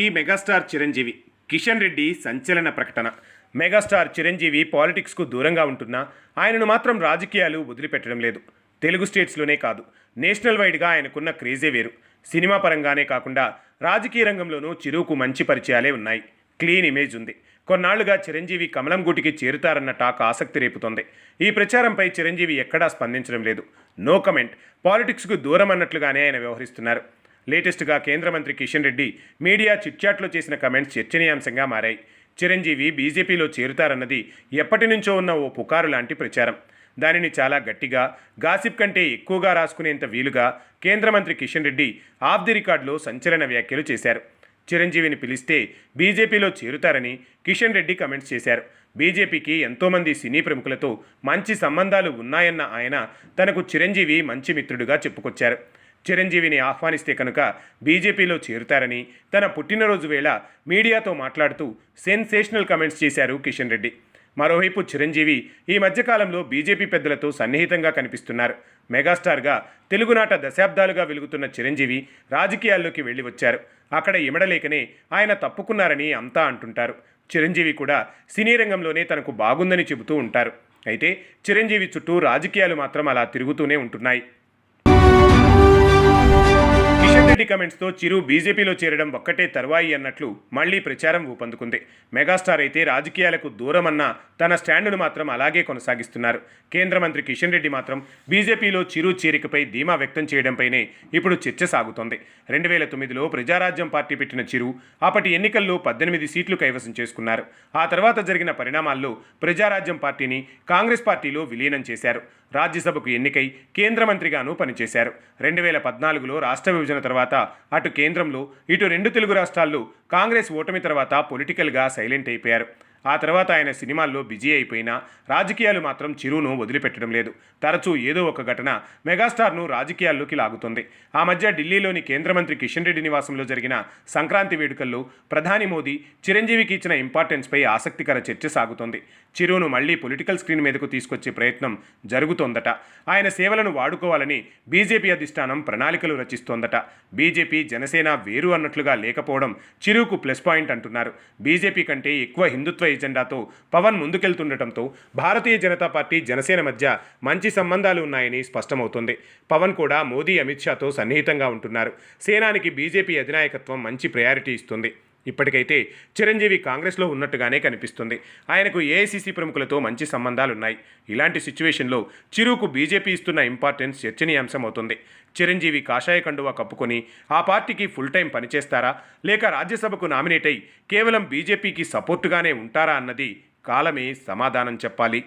ఏపీకి మెగాస్టార్ చిరంజీవి కిషన్ రెడ్డి సంచలన ప్రకటన. మెగాస్టార్ చిరంజీవి పాలిటిక్స్కు దూరంగా ఉంటున్నా ఆయనను మాత్రం రాజకీయాలు వదిలిపెట్టడం లేదు. తెలుగు స్టేట్స్లోనే కాదు, నేషనల్ వైడ్గా ఆయనకున్న క్రేజే వేరు. సినిమా పరంగానే కాకుండా రాజకీయ రంగంలోనూ చిరుకు మంచి పరిచయాలే ఉన్నాయి. క్లీన్ ఇమేజ్ ఉంది. కొన్నాళ్లుగా చిరంజీవి కమలం గూటికి చేరుతారన్న టాక్ ఆసక్తి రేపుతోంది. ఈ ప్రచారంపై చిరంజీవి ఎక్కడా స్పందించడం లేదు. No comment. పాలిటిక్స్కు దూరం అన్నట్లుగానే ఆయన వ్యవహరిస్తున్నారు. లేటెస్ట్గా కేంద్ర మంత్రి కిషన్ రెడ్డి మీడియా చిట్చాట్లో చేసిన కమెంట్స్ చర్చనీయాంశంగా మారాయి. చిరంజీవి బీజేపీలో చేరుతారన్నది ఎప్పటి నుంచో ఉన్న ఓ పుకారు లాంటి ప్రచారం. దానిని చాలా గట్టిగా, గాసిప్ కంటే ఎక్కువగా రాసుకునేంత వీలుగా కేంద్ర మంత్రి కిషన్ రెడ్డి ఆఫ్ ది రికార్డులో సంచలన వ్యాఖ్యలు చేశారు. చిరంజీవిని పిలిస్తే బీజేపీలో చేరుతారని కిషన్ రెడ్డి కమెంట్స్ చేశారు. బీజేపీకి ఎంతోమంది సినీ ప్రముఖులతో మంచి సంబంధాలు ఉన్నాయన్న ఆయన తనకు చిరంజీవి మంచి మిత్రుడిగా చెప్పుకొచ్చారు. చిరంజీవిని ఆహ్వానిస్తే కనుక బీజేపీలో చేరుతారని తన పుట్టినరోజు వేళ మీడియాతో మాట్లాడుతూ సెన్సేషనల్ కమెంట్స్ చేశారు కిషన్ రెడ్డి. మరోవైపు చిరంజీవి ఈ మధ్యకాలంలో బీజేపీ పెద్దలతో సన్నిహితంగా కనిపిస్తున్నారు. మెగాస్టార్గా తెలుగునాట దశాబ్దాలుగా వెలుగుతున్న చిరంజీవి రాజకీయాల్లోకి వెళ్ళి వచ్చారు. అక్కడ ఇమడలేకనే ఆయన తప్పుకున్నారని అంతా అంటుంటారు. చిరంజీవి కూడా సినీ రంగంలోనే తనకు బాగుందని చెబుతూ ఉంటారు. అయితే చిరంజీవి చుట్టూ రాజకీయాలు మాత్రం అలా తిరుగుతూనే ఉంటున్నాయి. కిషన్ రెడ్డి కమెంట్స్తో చిరు బీజేపీలో చేరడం ఒక్కటే తర్వాయి అన్నట్లు మళ్లీ ప్రచారం ఊపందుకుంది. మెగాస్టార్ అయితే రాజకీయాలకు దూరమన్న తన స్టాండును మాత్రం అలాగే కొనసాగిస్తున్నారు. కేంద్ర మంత్రి కిషన్ రెడ్డి మాత్రం బీజేపీలో చిరు చేరికపై ధీమా వ్యక్తం చేయడంపైనే ఇప్పుడు చర్చ సాగుతోంది. 2009లో ప్రజారాజ్యం పార్టీ పెట్టిన చిరు అప్పటి ఎన్నికల్లో 18 సీట్లు కైవసం చేసుకున్నారు. ఆ తర్వాత జరిగిన పరిణామాల్లో ప్రజారాజ్యం పార్టీని కాంగ్రెస్ పార్టీలో విలీనం చేశారు. రాజ్యసభకు ఎన్నికై కేంద్ర మంత్రిగానూ పనిచేశారు. 2014లో రాష్ట్ర విభజన తర్వాత అటు కేంద్రంలో ఇటు 2 తెలుగు రాష్ట్రాల్లో కాంగ్రెస్ ఓటమి తర్వాత పొలిటికల్గా సైలెంట్ అయిపోయారు. ఆ తర్వాత ఆయన సినిమాల్లో బిజీ అయిపోయినా రాజకీయాలు మాత్రం చిరును వదిలిపెట్టడం లేదు. తరచూ ఏదో ఒక ఘటన మెగాస్టార్ను రాజకీయాల్లోకి లాగుతుంది. ఆ మధ్య ఢిల్లీలోని కేంద్ర మంత్రి కిషన్ రెడ్డి నివాసంలో జరిగిన సంక్రాంతి వేడుకల్లో ప్రధాని మోదీ చిరంజీవికి ఇచ్చిన ఇంపార్టెన్స్పై ఆసక్తికర చర్చ సాగుతోంది. చిరును మళ్లీ పొలిటికల్ స్క్రీన్ మీదకు తీసుకొచ్చే ప్రయత్నం జరుగుతోందట. ఆయన సేవలను వాడుకోవాలని బీజేపీ అధిష్టానం ప్రణాళికలు రచిస్తోందట. బీజేపీ జనసేన వేరు అన్నట్లుగా లేకపోవడం చిరుకు ప్లస్ పాయింట్ అంటున్నారు. బీజేపీ కంటే ఎక్కువ హిందుత్వ ఎజెండాతో పవన్ ముందుకెళ్తుండటంతో భారతీయ జనతా పార్టీ జనసేన మధ్య మంచి సంబంధాలు ఉన్నాయని స్పష్టమవుతోంది. పవన్ కూడా మోదీ అమిత్ షాతో సన్నిహితంగా ఉంటున్నారు. సేనానికి బీజేపీ అధినాయకత్వం మంచి ప్రయారిటీ ఇస్తుంది. ఇప్పటికైతే చిరంజీవి కాంగ్రెస్లో ఉన్నట్టుగానే కనిపిస్తుంది. ఆయనకు ఏఐసీసీ ప్రముఖులతో మంచి సంబంధాలున్నాయి. ఇలాంటి సిచ్యువేషన్లో చిరుకు బీజేపీ ఇస్తున్న ఇంపార్టెన్స్ చర్చనీయాంశం అవుతుంది. చిరంజీవి కాషాయ కండువా కప్పుకొని ఆ పార్టీకి ఫుల్ టైం పనిచేస్తారా, లేక రాజ్యసభకు నామినేట్ అయి కేవలం బీజేపీకి సపోర్టుగానే ఉంటారా అన్నది కాలమే సమాధానం చెప్పాలి.